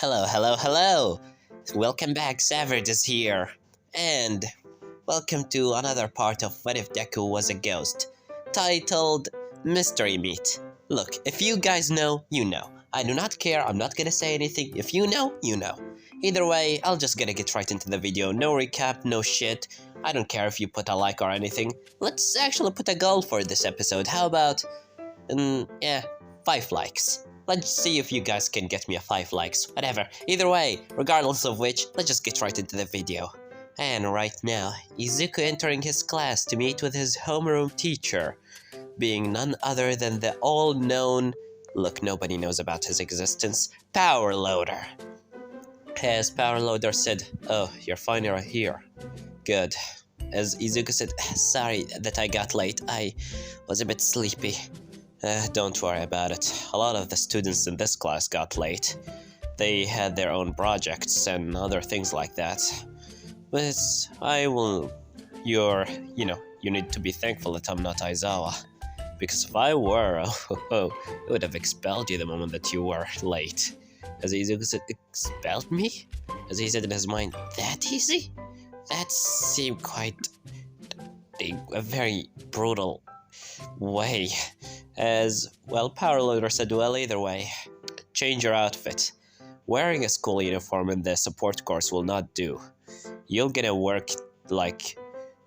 Hello, hello, hello! Welcome back, Savage is here. And welcome to another part of What If Deku Was a Ghost, titled Mystery Meat. Look, if you guys know, you know. I do not care, I'm not gonna say anything. If you know, you know. Either way, I'll just gonna get right into the video. No recap, no shit. I don't care if you put a like or anything. Let's actually put a goal for this episode. How about, 5 likes. Let's see if you guys can get me a 5 likes. Whatever. Either way, regardless of which, let's just get right into the video. And right now, Izuku entering his class to meet with his homeroom teacher, being none other than the all-known, look, nobody knows about his existence, Power Loader. As Power Loader said, "Oh, you're finally here. Good." As Izuku said, "Sorry that I got late. I was a bit sleepy." Don't worry about it. A lot of the students in this class got late. They had their own projects and other things like that. But you need to be thankful that I'm not Aizawa. Because if I were, I would have expelled you the moment that you were late." As Izuku said, "Expelled me?" As he said in his mind, "That easy?" That seemed quite a very brutal way. As well, Power Loader said, "Well, either way, change your outfit. Wearing a school uniform in the support course will not do. You're gonna work like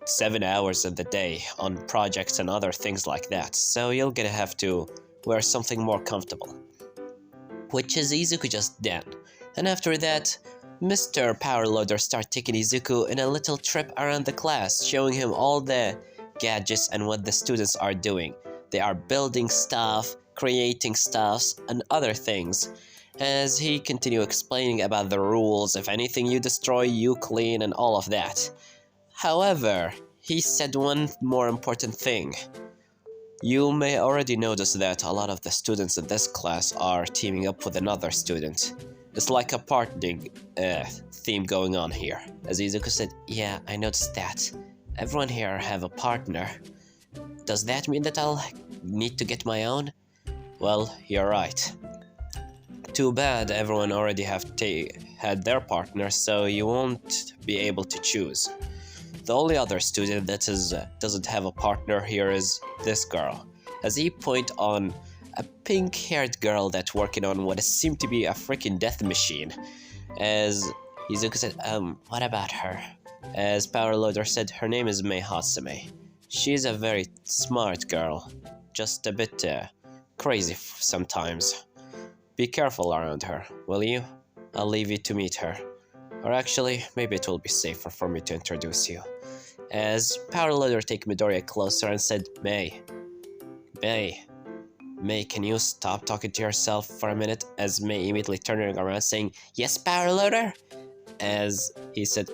7 hours of the day on projects and other things like that, so you're gonna have to wear something more comfortable." Which is Izuku just did. And after that, Mr. Power Loader started taking Izuku in a little trip around the class, showing him all the gadgets and what the students are doing. They are building stuff, creating stuffs, and other things. As he continued explaining about the rules, if anything you destroy, you clean, and all of that. However, he said one more important thing. You may already notice that a lot of the students in this class are teaming up with another student. It's like a partnering theme going on here. As Izuku said, "Yeah, I noticed that. Everyone here have a partner. Does that mean that I'll need to get my own?" "Well, you're right. Too bad everyone already had their partner, so you won't be able to choose. The only other student that doesn't have a partner here is this girl." As he point on a pink-haired girl that's working on what seemed to be a freaking death machine. As Izuku said, "What about her?" As Power Loader said, "Her name is Mei Hatsume. She's a very smart girl, just a bit crazy sometimes. Be careful around her, will you? I'll leave you to meet her. Or actually, maybe it will be safer for me to introduce you." As Power Loader take Midoriya closer and said, May, can you stop talking to yourself for a minute?" As May immediately turning around saying, "Yes, Power Loader?" As he said,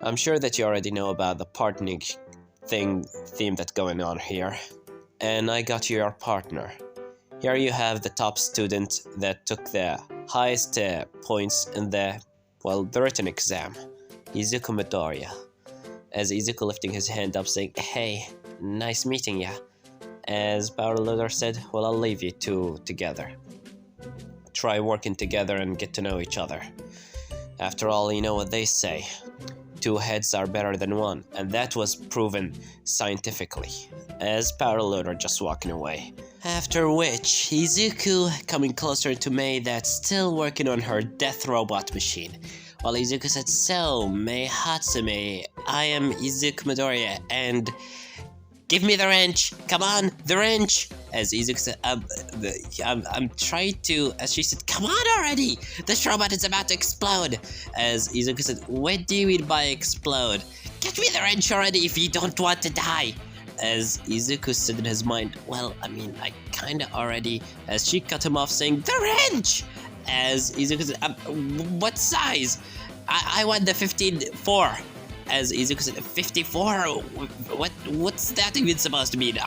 "I'm sure that you already know about the partnering theme that's going on here. And I got you your partner. Here you have the top student that took the highest points in the written exam, Izuku Midoriya." As Izuku lifting his hand up saying, "Hey, nice meeting ya." As Power Loader said, "Well, I'll leave you two together. Try working together and get to know each other. After all, you know what they say. 2 heads are better than 1, and that was proven scientifically." As Power Loader just walking away. After which, Izuku coming closer to Mei that's still working on her death robot machine. While Izuku said, "So, Mei Hatsume, I am Izuku Midoriya, and give me the wrench! Come on, the wrench!" As Izuku said, I'm trying to," as she said, "Come on already! This robot is about to explode!" As Izuku said, "What do you mean by explode? Get me the wrench already if you don't want to die!" As Izuku said in his mind, "Well, I mean, I kinda already," as she cut him off saying, "The wrench!" As Izuku said, "What size? I want the 15-4. As Izuku said, 54? What's that even supposed to mean?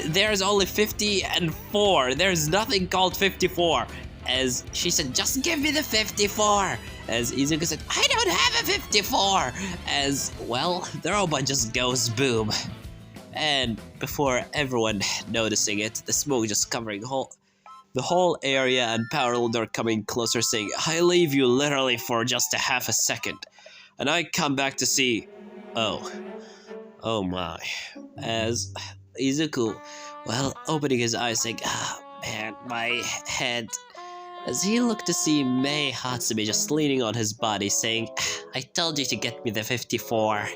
There's only 50 and 4. There's nothing called 54. As she said, "Just give me the 54. As Izuku said, "I don't have a 54. As, well, the robot just goes boom. And before everyone noticing it, the smoke just covering the whole area and Power Loader coming closer saying, I leave you literally for just a half a second. And I come back to see, oh, oh my. As Izuku, well, opening his eyes saying, man, my head. As he looked to see Mei Hatsume just leaning on his body saying, I told you to get me the 54.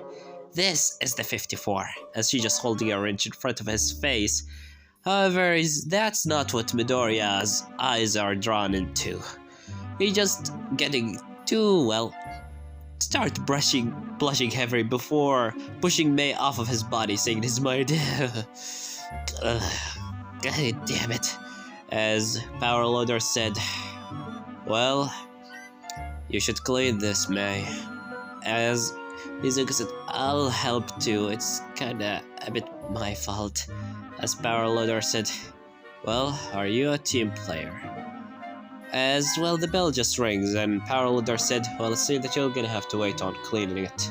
This is the 54. As she just holding a wrench in front of his face. However, that's not what Midoriya's eyes are drawn into. He just getting too, well, start blushing heavily before pushing Mei off of his body, saying this is my idea. God damn it. As Power Loader said, well, you should clean this, Mei. As Izuku said, I'll help too, it's kinda a bit my fault. As Power Loader said, well, are you a team player? As well, the bell just rings and Power Loader said, well, it seems that you're gonna have to wait on cleaning it.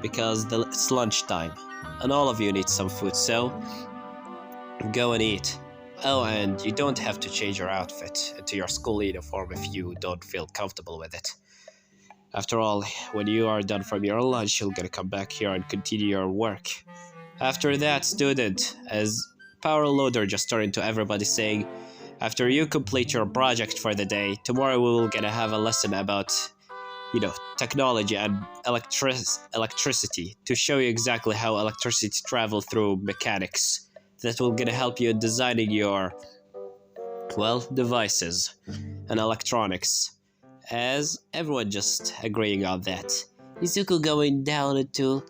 Because it's lunchtime, and all of you need some food, so go and eat. Oh, and you don't have to change your outfit into your school uniform if you don't feel comfortable with it. After all, when you are done from your lunch, you're gonna come back here and continue your work. After that, student, as Power Loader just turned to everybody saying, after you complete your project for the day, tomorrow we will gonna have a lesson about, technology and electricity to show you exactly how electricity travels through mechanics. That will gonna help you in designing your, devices and electronics. As everyone just agreeing on that. Izuku going down into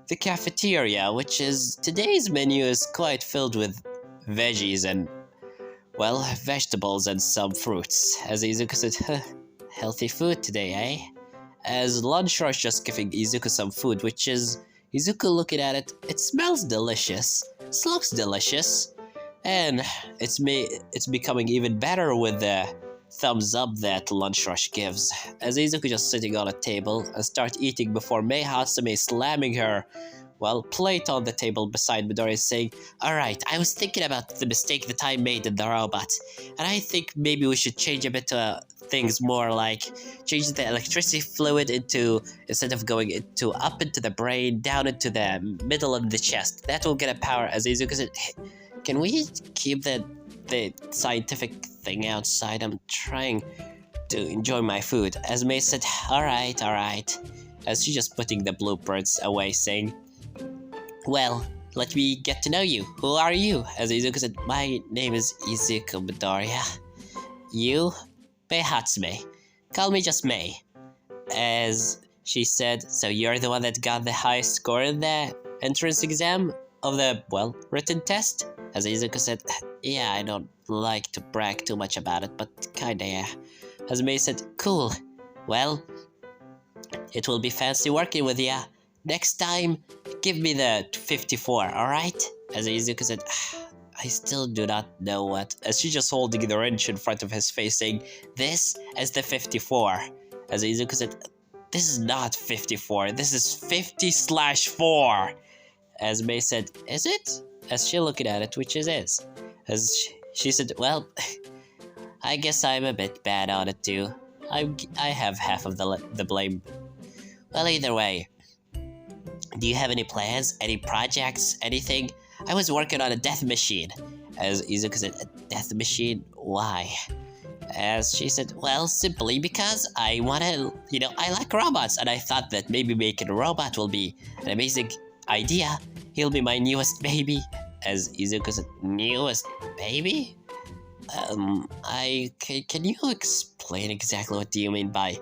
the cafeteria, which is today's menu is quite filled with veggies and, vegetables and some fruits. As Izuku said, healthy food today, eh? As lunch rush just giving Izuku some food, which is Izuku looking at it, it smells delicious, it looks delicious, and it's becoming even better with the thumbs up that lunch rush gives. As Izuku just sitting on a table and start eating before Mei Hatsume slamming her, plate on the table beside Midori saying, alright, I was thinking about the mistake that I made in the robot, and I think maybe we should change a bit things more like change the electricity fluid instead of going up into the brain, down into the middle of the chest. That will get a power. As Izuku said, can we keep the scientific thing outside? I'm trying to enjoy my food. As Mei said, alright. As she just putting the blueprints away saying, well, let me get to know you. Who are you? As Izuku said, my name is Izuku Midoriya. You? Mei Hatsume. Call me just Mei. As she said, so you're the one that got the highest score in the entrance exam of the, written test? As Izuku said, yeah, I don't like to brag too much about it, but kinda yeah. As Mei said, cool. Well, it will be fancy working with ya. Next time, give me the 54, alright? As Izuku said, I still do not know what. As she just holding the wrench in front of his face saying, this is the 54. As Izuku said, this is not 54, this is 50/4. As Mei said, is it? As she looking at it, which it is. As she said, well, I guess I'm a bit bad on it too. I have half of the blame. Well, either way. Do you have any plans? Any projects? Anything? I was working on a death machine. As Izuku said, a death machine? Why? As she said, well, simply because I wanna, I like robots, and I thought that maybe making a robot will be an amazing idea. He'll be my newest baby. As Izuku said, newest baby? Can you explain exactly what do you mean by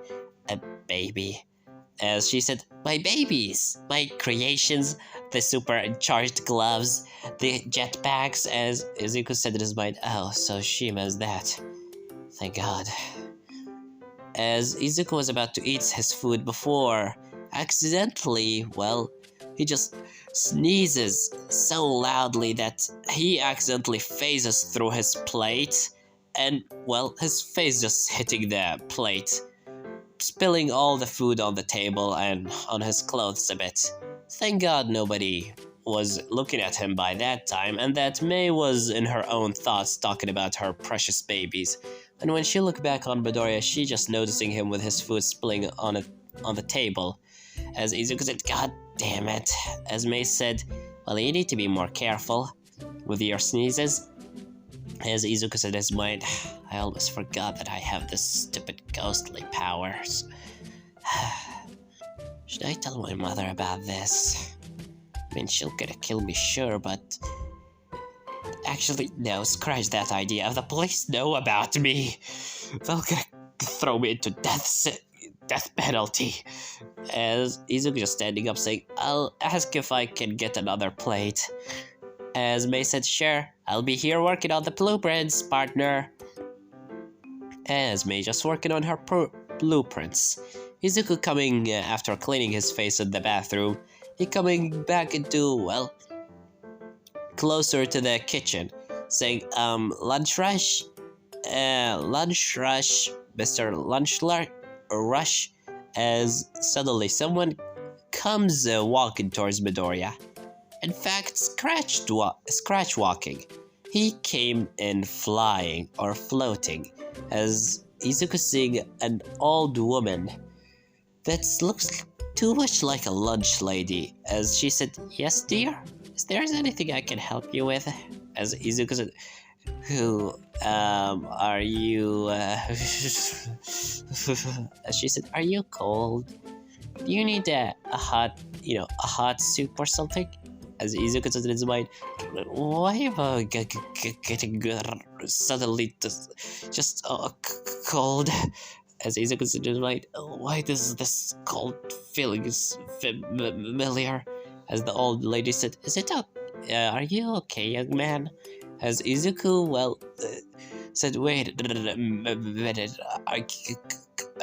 a baby? As she said, my babies, my creations, the supercharged gloves, the jetpacks. As Izuku said in his mind, oh, so she means that. Thank God. As Izuku was about to eat his food before, accidentally, he just sneezes so loudly that he accidentally phases through his plate, and, his face just hitting the plate, spilling all the food on the table and on his clothes a bit. Thank God nobody was looking at him by that time, and that Mei was in her own thoughts talking about her precious babies. And when she looked back on Midoriya, she just noticing him with his food spilling on the table. As Izuku said, "God damn it." As Mei said, "Well, you need to be more careful with your sneezes." As Izuku said in his mind, "I almost forgot that I have this stupid ghostly powers. Should I tell my mother about this? I mean, she'll gonna kill me, sure, but... Actually, no, scratch that idea. If the police know about me, they'll gonna throw me into death penalty." As Izuku just standing up saying, "I'll ask if I can get another plate." As Mei said, "Sure, I'll be here working on the blueprints, partner." As Mei just working on her blueprints. Izuku coming after cleaning his face in the bathroom. He coming back into, well, closer to the kitchen, saying, "Lunch rush? Lunch rush, Mr. Rush," as suddenly someone comes walking towards Midoriya. In fact, Scratch walking. He came in flying or floating, as Izuku seeing an old woman that looks too much like a lunch lady, as she said, "Yes, dear? Is there anything I can help you with?" As Izuku said, "Who, are you, as she said, "Are you cold? Do you need a hot soup or something?" As Izuku said in his mind, "Why am I getting suddenly just cold?" As Izuku said in his mind, "Why does this cold feeling is familiar?" As the old lady said, "Are you okay, young man?" As Izuku, said, "Wait a minute,"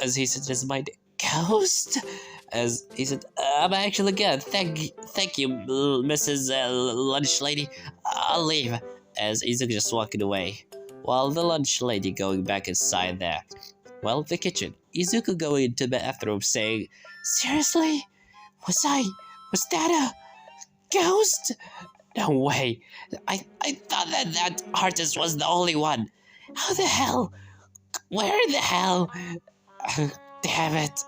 as he said in his mind, "Ghost?" As he said, "I'm actually good. Thank you, Mrs. Lunch Lady. I'll leave." As Izuku just walking away, while the lunch lady going back inside there. Well, the kitchen. Izuku going into the bathroom saying, "Seriously? Was that a ghost? No way. I thought that artist was the only one. How the hell? Where the hell? Damn it."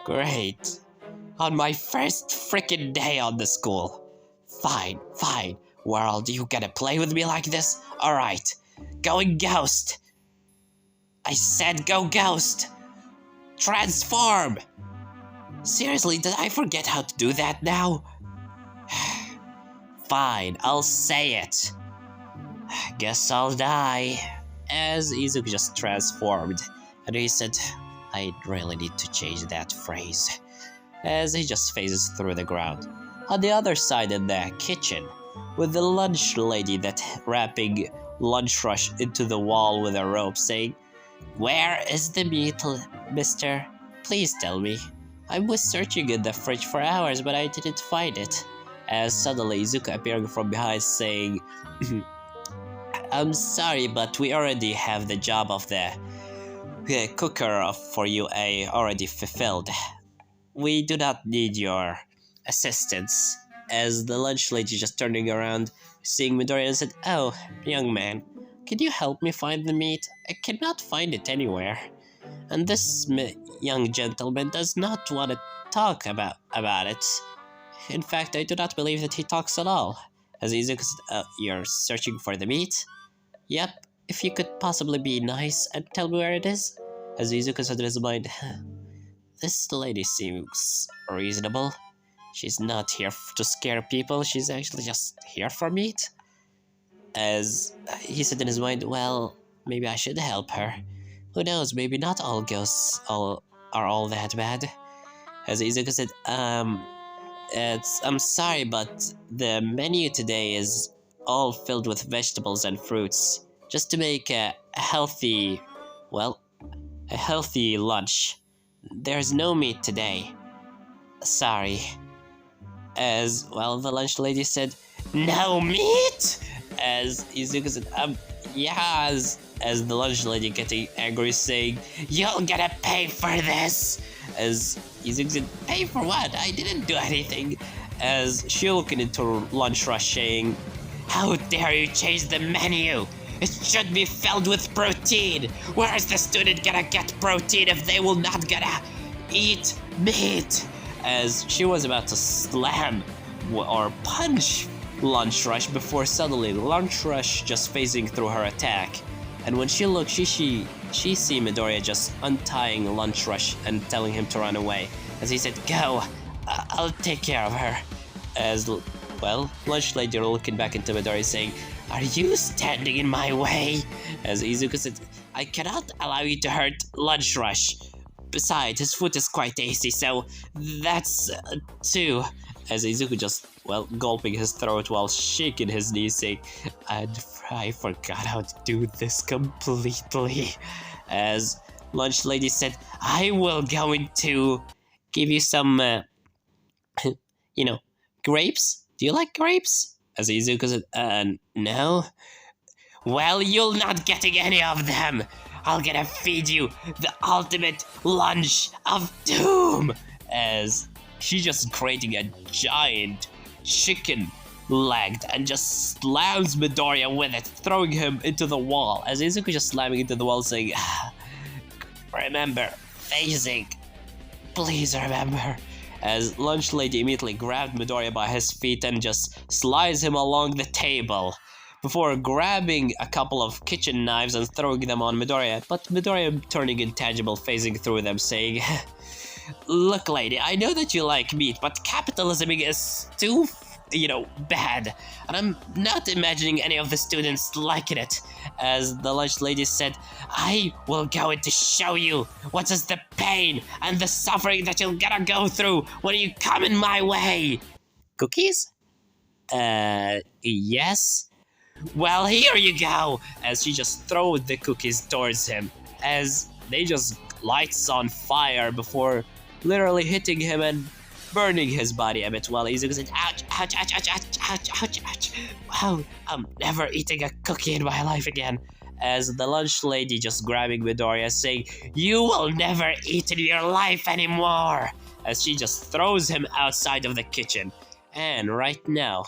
Great. On my first freaking day on the school. Fine. World, you gonna play with me like this? Alright. Going ghost. I said go ghost. Transform. Seriously, did I forget how to do that now? Fine, I'll say it. Guess I'll die. As Izuku just transformed, and he said, "I really need to change that phrase." As he just phases through the ground. On the other side in the kitchen, with the lunch lady that wrapping lunch rush into the wall with a rope saying, "Where is the meat, mister? Please tell me. I was searching in the fridge for hours, but I didn't find it." As suddenly Izuku appearing from behind saying, "I'm sorry, but we already have the job of the cooker for you already fulfilled. We do not need your assistance." As the lunch lady just turning around, seeing Midoriya and said, "Oh, young man, can you help me find the meat? I cannot find it anywhere. And this young gentleman does not want to talk about it. In fact, I do not believe that he talks at all." As Izuku said, "You're searching for the meat?" "Yep, if you could possibly be nice and tell me where it is." As Izuku said in his mind, "This lady seems reasonable. She's not here to scare people, she's actually just here for meat." As he said in his mind, "Well, maybe I should help her. Who knows, maybe not all ghosts are all that bad." As Izuku said, I'm sorry, but the menu today is all filled with vegetables and fruits, just to make a healthy lunch. There's no meat today. Sorry." As the lunch lady said, "No meat?" As Izuku said, yes. As the lunch lady getting angry saying, "You're gonna pay for this." as Izuku said, "Pay for what? I didn't do anything." As she looked into lunch rush saying, "How dare you change the menu? It should be filled with protein. Where is the student gonna get protein if they will not gonna eat meat?" As she was about to slam or punch Lunch Rush before suddenly Lunch Rush just phasing through her attack. And when she looked, she see Midoriya just untying Lunch Rush and telling him to run away. As he said, "Go, I'll take care of her." As, well, Lunch Lady looking back into Midoriya saying, "Are you standing in my way?" As Izuku said, "I cannot allow you to hurt Lunch Rush. Besides, his foot is quite tasty, so that's two." As Izuku just, well, gulping his throat while shaking his knees saying, I forgot how to do this completely." As Lunch Lady said, "I will going to give you some, grapes. Do you like grapes?" As Izuku said, no. "Well, you'll not getting any of them. I'll gonna feed you the ultimate lunch of doom." As she's just creating a giant chicken leg and just slams Midoriya with it, throwing him into the wall. As Izuku just slamming into the wall saying, "Remember, phasing. Please remember." As Lunch Lady immediately grabbed Midoriya by his feet and just slides him along the table before grabbing a couple of kitchen knives and throwing them on Midoriya, but Midoriya turning intangible, phasing through them, saying, "Look, lady, I know that you like meat, but capitalism is too, bad, and I'm not imagining any of the students liking it." As the Lunch Lady said, "I will go to show you what is the pain and the suffering that you're gonna go through when you come in my way." "Cookies?" Yes." "Well, here you go." As she just throws the cookies towards him, as they just lights on fire before literally hitting him and burning his body a bit, while Izuku said, "Ouch, ouch, ouch, ouch, ouch, ouch, ouch, ouch. Wow, I'm never eating a cookie in my life again." As the Lunch Lady just grabbing Midoriya saying, "You will never eat in your life anymore." As she just throws him outside of the kitchen. And right now,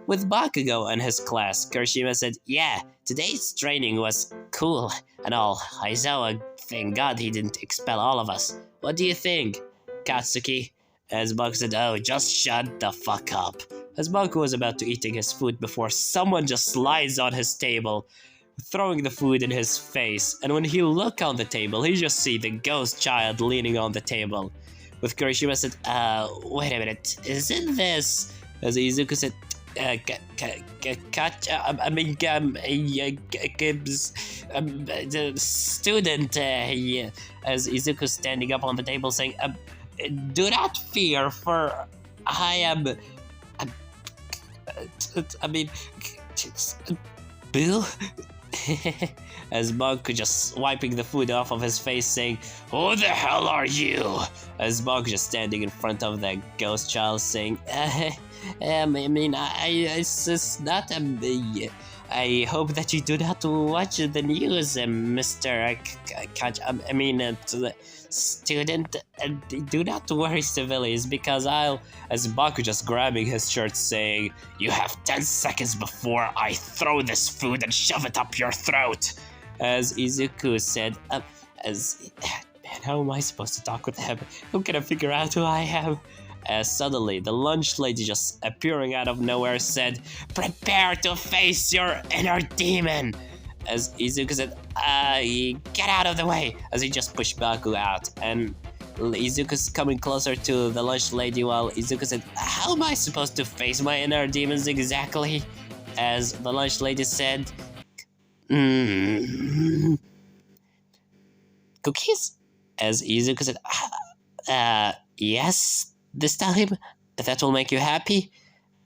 with Bakugou and his class, Kirishima said, "Yeah, today's training was cool and all. Aizawa, thank God he didn't expel all of us. What do you think, Katsuki?" As Baku said, "Oh, just shut the fuck up." As Baku was about to eating his food before someone just slides on his table, throwing the food in his face, and when he look on the table, he just see the ghost child leaning on the table. With Kirishima said, "Wait a minute, isn't this?" As Izuku said, the student," as Izuku standing up on the table saying, "Do not fear, for I am, Boo?" As Baku just wiping the food off of his face saying, "Who the hell are you?" As Baku just standing in front of the ghost child saying, I hope that you do not watch the news, Mr. Student. Do not worry, civilians, because I'll..." As Baku just grabbing his shirt saying, "You have 10 seconds before I throw this food and shove it up your throat." As Izuku said, man, how am I supposed to talk with him? How can I figure out who I am? As suddenly, the Lunch Lady just appearing out of nowhere said, "Prepare to face your inner demon." As Izuku said, "Get out of the way," as he just pushed Baku out. And Izuku's coming closer to the Lunch Lady while Izuku said, "How am I supposed to face my inner demons exactly?" As the Lunch Lady said, "Cookies?" As Izuku said, "Yes, this time? That will make you happy?"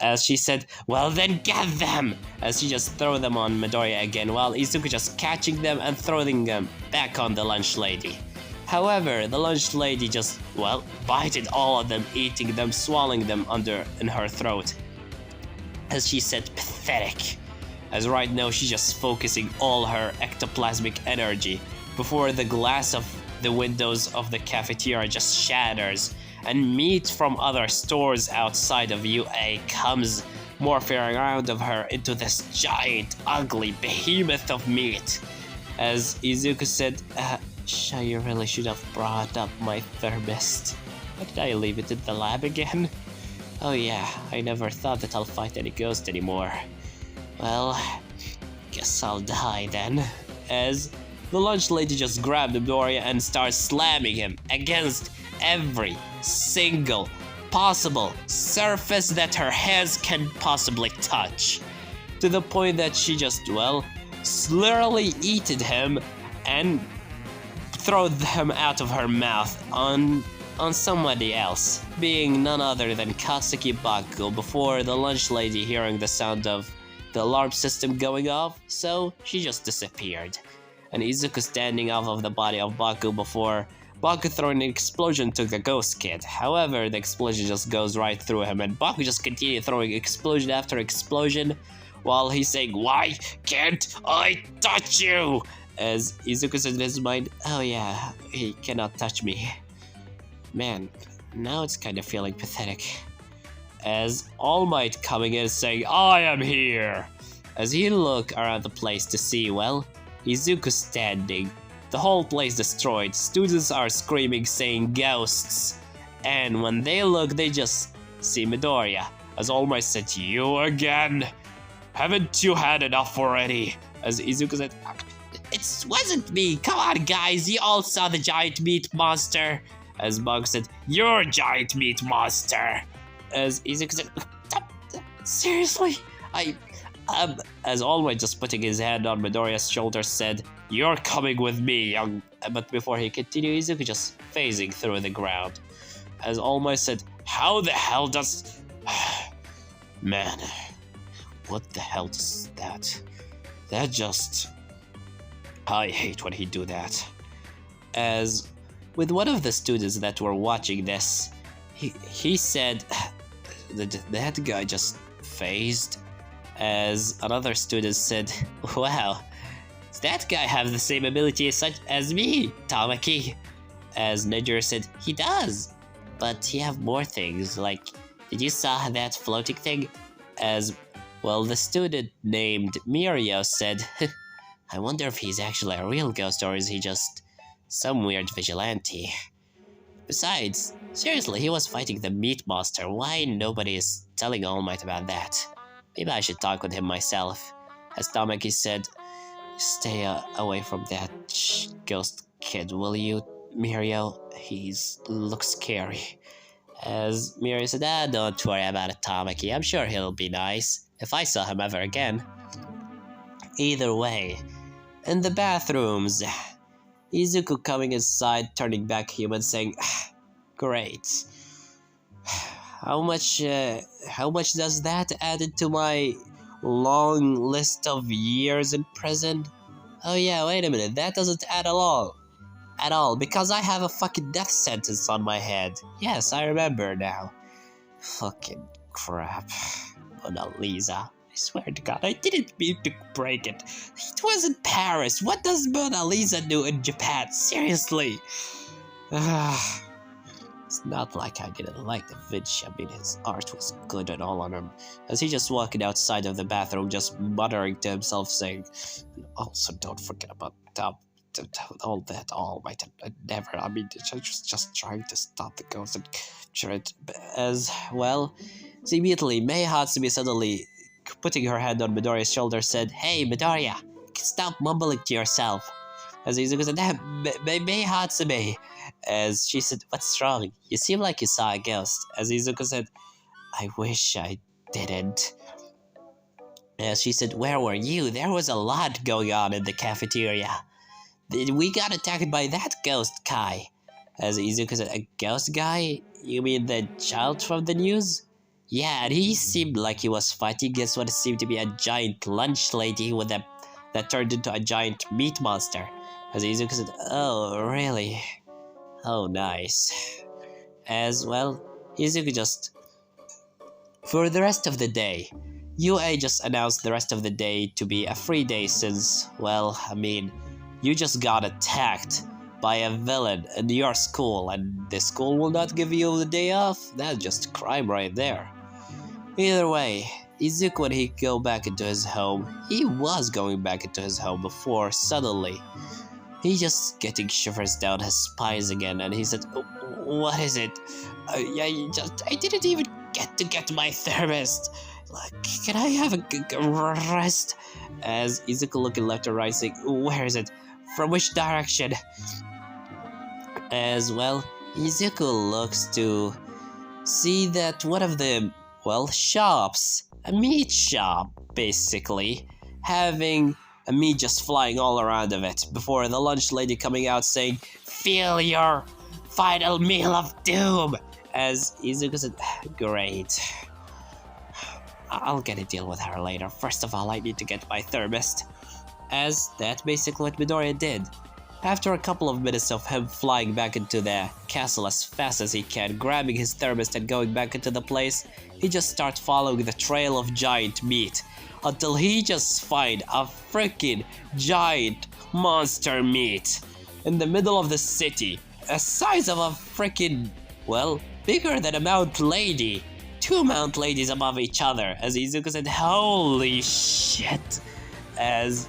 As she said, "Well then get them!" As she just throw them on Midoriya again, while Izuku just catching them and throwing them back on the Lunch Lady. However, the Lunch Lady just, well, bited all of them, eating them, swallowing them in her throat. As she said, "Pathetic." As right now she's just focusing all her ectoplasmic energy before the glass of the windows of the cafeteria just shatters, and meat from other stores outside of UA comes morphing around of her into this giant, ugly behemoth of meat. As Izuku said, you really should have brought up my thermist. Why did I leave it in the lab again? Oh yeah, I never thought that I'll fight any ghost anymore. Well, guess I'll die then. As the lunch lady just grabbed Midoriya and starts slamming him against every single possible surface that her hands can possibly touch. To the point that she just, literally eated him and throw them out of her mouth on somebody else, being none other than Katsuki Bakugou, before the lunch lady hearing the sound of the alarm system going off, so she just disappeared. And Izuku standing off of the body of Bakugou before Bakugou throwing an explosion took the ghost kid. However, the explosion just goes right through him, and Bakugou just continued throwing explosion after explosion while he's saying, "Why can't I touch you?" As Izuku says in his mind, "Oh yeah, he cannot touch me." Man, now it's kind of feeling pathetic. As All Might coming in saying, "I am here!" As he look around the place to see, Izuku standing. The whole place destroyed. Students are screaming saying ghosts. And when they look, they just see Midoriya. As All Might said, "You again? Haven't you had enough already?" As Izuku said, "It wasn't me. Come on, guys. You all saw the giant meat monster." As Bug said, "You're a giant meat monster." As Izuku said, "Seriously? As All Might just putting his hand on Midoriya's shoulder said, "You're coming with me, young." But before he continued, Izuku just phasing through the ground. As All Might said, "How the hell does..." Man, what the hell does that? That just... I hate when he do that. As with one of the students that were watching this, he said that guy just phased. As another student said, "Wow, does that guy have the same ability as me, Tamaki?" As Nejiro said, "He does, but he have more things, like, did you saw that floating thing?" As the student named Mirio said, "I wonder if he's actually a real ghost or is he just some weird vigilante. Besides, seriously, he was fighting the meat monster. Why nobody is telling All Might about that? Maybe I should talk with him myself." As Tamaki said, "Stay away from that ghost kid, will you, Mirio? He looks scary." As Mirio said, "Don't worry about it, Tamaki. I'm sure he'll be nice if I saw him ever again." Either way, in the bathrooms, Izuku coming inside, turning back human, saying, "Great. How much does that add into my long list of years in prison? Oh yeah, wait a minute, that doesn't add at all, because I have a fucking death sentence on my head. Yes, I remember now. Fucking crap. Mona Lisa. I swear to God, I didn't mean to break it. It was in Paris. What does Mona Lisa do in Japan? Seriously." It's not like I didn't like the Vinci. I mean, his art was good and all on him. As he just walking outside of the bathroom, just muttering to himself, saying, "Also, don't forget about all that. All Might never. I mean, just trying to stop the ghost and capture it." As so immediately, Mei Hatsume suddenly putting her hand on Midoriya's shoulder said, "Hey, Midoriya, stop mumbling to yourself." As Izuku said, Mei Hatsume." As she said, "What's wrong? You seem like you saw a ghost." As Izuku said, "I wish I didn't." As she said, "Where were you? There was a lot going on in the cafeteria. We got attacked by that ghost guy." As Izuku said, "A ghost guy? You mean the child from the news?" "Yeah, and he seemed like he was fighting against what seemed to be a giant lunch lady that turned into a giant meat monster." As Izuku said, "Oh, really? Oh, nice." As Izuku just... For the rest of the day, UA just announced the rest of the day to be a free day since, you just got attacked by a villain in your school, and the school will not give you the day off? That's just crime right there. Either way, Izuku, when he go back into his home, he was going back into his home before suddenly he just getting shivers down his spines again, and he said, "What is it? I didn't even get my thermos. Like, can I have a rest?" As Izuku looking left and right, saying, "Where is it? From which direction?" As well, Izuku looks to see that one of the, shops, a meat shop, basically, having a meat just flying all around of it, before the lunch lady coming out saying, "Feel your final meal of doom!" As Izuku said, "Great. I'll get a deal with her later. First of all, I need to get my thermist." As that's basically what Midoriya did. After a couple of minutes of him flying back into the castle as fast as he can, grabbing his thermist and going back into the place, he just starts following the trail of giant meat until he just find a freaking giant monster meat in the middle of the city, a size of a freaking, bigger than a Mount Lady. 2 Mount Ladies above each other. As Izuku said, "Holy shit!" As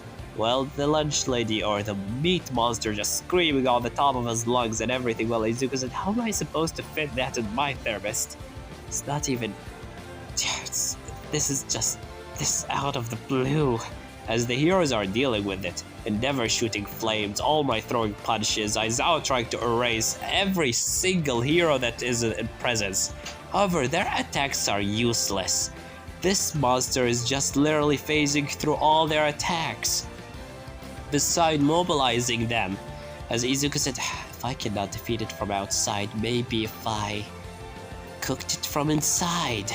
the lunch lady or the meat monster just screaming on the top of his lungs and everything. Izuku said, "How am I supposed to fit that in my thermist? It's not even... This is just this out of the blue." As the heroes are dealing with it, Endeavor shooting flames, All Might throwing punches, Aizawa trying to erase every single hero that is in presence. However, their attacks are useless. This monster is just literally phasing through all their attacks, beside mobilizing them. As Izuku said, "If I cannot defeat it from outside, maybe if I cooked it from inside."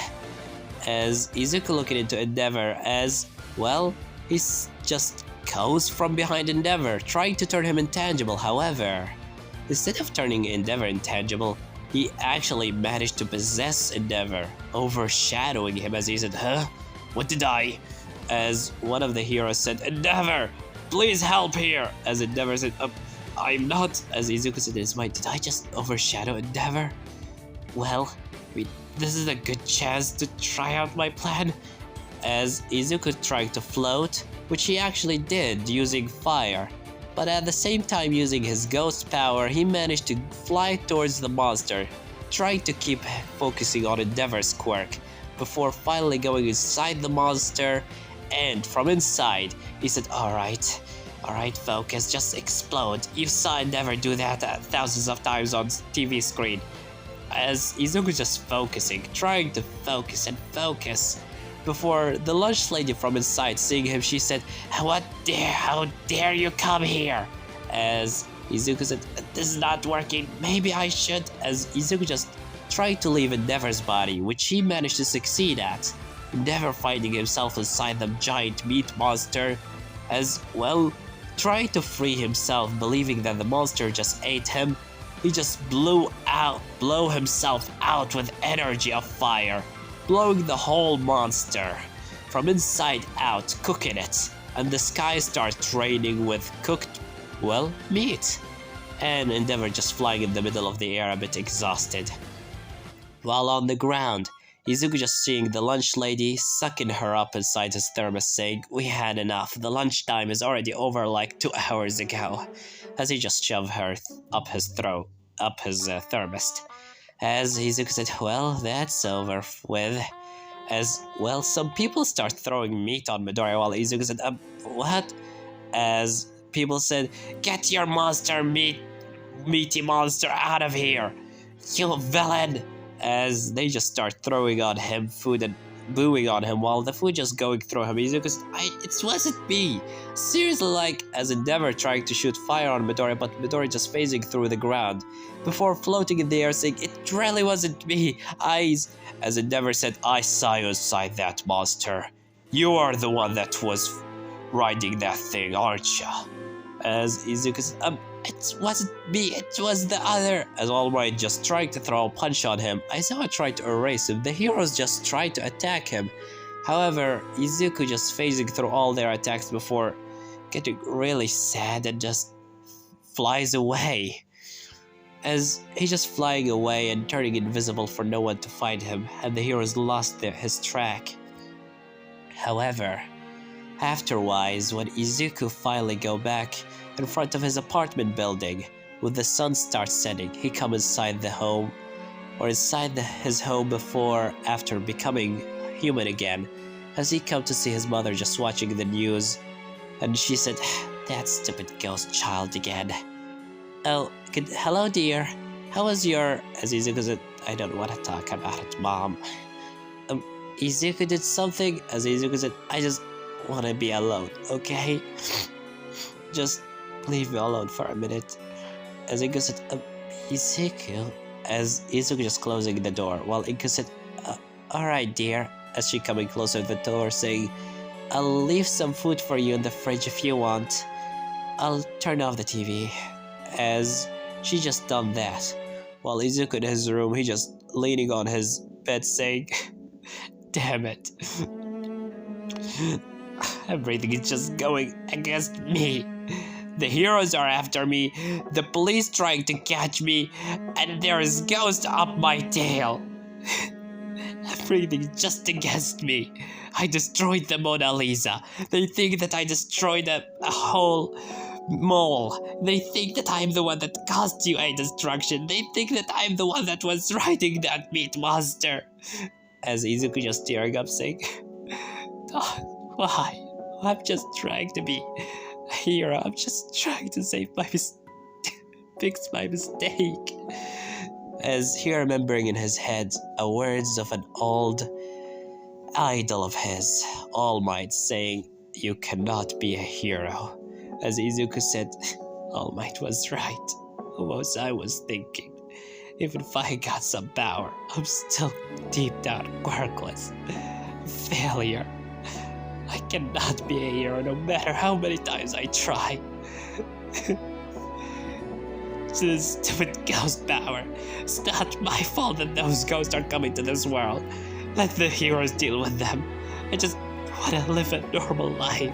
As Izuku looking into Endeavor, as he's just goes from behind Endeavor, trying to turn him intangible. However, instead of turning Endeavor intangible, he actually managed to possess Endeavor, overshadowing him. As he said, "What did I?" As one of the heroes said, "Endeavor, please help here." As Endeavor said, "I'm not." As Izuku said, "Did I just overshadow Endeavor? This is a good chance to try out my plan." As Izuku tried to float, which he actually did using fire, but at the same time using his ghost power, he managed to fly towards the monster, trying to keep focusing on Endeavor's quirk, before finally going inside the monster. And from inside, he said, Alright, focus, just explode. You saw Endeavor do that thousands of times on TV screen." As Izuku just focusing, trying to focus and focus, before the lunch lady from inside seeing him, she said, how dare you come here?" As Izuku said, "This is not working, maybe I should." As Izuku just tried to leave Endeavor's body, which he managed to succeed at. Endeavor finding himself inside the giant meat monster, as trying to free himself, believing that the monster just ate him. He just blow himself out with energy of fire, blowing the whole monster from inside out, cooking it, and the sky starts raining with cooked, meat. And Endeavor just flying in the middle of the air, a bit exhausted. While on the ground, Izuku just seeing the lunch lady, sucking her up inside his thermos, saying, "We had enough, the lunchtime is already over like 2 hours ago." As he just shoved her up his thermos. As Izuku said, "That's over with." As some people start throwing meat on Midoriya, while Izuku said, "What?" As people said, "Get your meaty monster out of here, you villain!" As they just start throwing on him food and booing on him, while the food just going through him. Izuku said, "It wasn't me." Seriously, as Endeavor trying to shoot fire on Midoriya, but Midoriya just phasing through the ground, before floating in the air saying, "It really wasn't me, as Endeavor said, "I saw you inside that monster. You are the one that was riding that thing, aren't you?" As Izuku said, "It wasn't me, it was the other." As All Might just tried to throw a punch on him, Aizawa tried to erase him. The heroes just tried to attack him. However, Izuku just phasing through all their attacks before getting really sad and just flies away. As he's just flying away and turning invisible for no one to find him, and the heroes lost his track. However, afterwise, when Izuku finally go back in front of his apartment building, when the sun starts setting, he comes inside the home, or inside his home after becoming human again, as he come to see his mother just watching the news, and she said, "That stupid ghost child again." "Oh, hello dear. How was your..." As Izuku said, "I don't want to talk about it, Mom." Izuku did something. As Izuku said, "I just want to be alone, okay? Just leave me alone for a minute." As Izuku said, "Izuku..." As Izuku just closing the door, while Izuku said, "Alright dear," as she coming closer to the door saying, "I'll leave some food for you in the fridge if you want. I'll turn off the TV." As she just done that, while Izuku in his room, he just leaning on his bed saying, "Damn it. Everything is just going against me. The heroes are after me, the police trying to catch me, and there is ghosts up my tail. Everything is just against me. I destroyed the Mona Lisa. They think that I destroyed a whole mall. They think that I'm the one that caused you a destruction. They think that I'm the one that was riding that meat monster." As Izuku just tearing up saying, "Oh, why? I'm just trying to be a hero. I'm just trying to save my fix my mistake." As he remembering in his head a words of an old idol of his, All Might, saying, "You cannot be a hero." As Izuku said, All Might was right. What I was thinking. Even if I got some power, I'm still deep down worthless. Failure. I cannot be a hero no matter how many times I try. This stupid ghost power. It's not my fault that those ghosts are coming to this world. Let the heroes deal with them. I just want to live a normal life.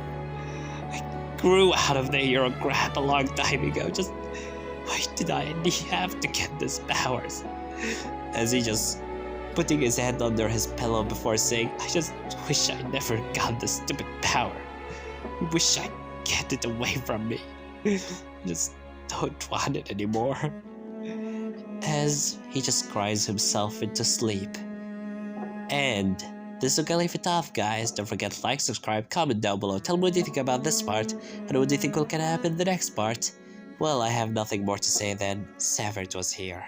I grew out of the hero crap a long time ago. Just why did I have to get these powers? As he just putting his head under his pillow before saying, "I just wish I never got this stupid power. I wish I get it away from me. I just don't want it anymore." As he just cries himself into sleep. And this is gonna leave it off, guys. Don't forget to like, subscribe, comment down below. Tell me what you think about this part, and what do you think will gonna happen in the next part. Well, I have nothing more to say than Severed was here.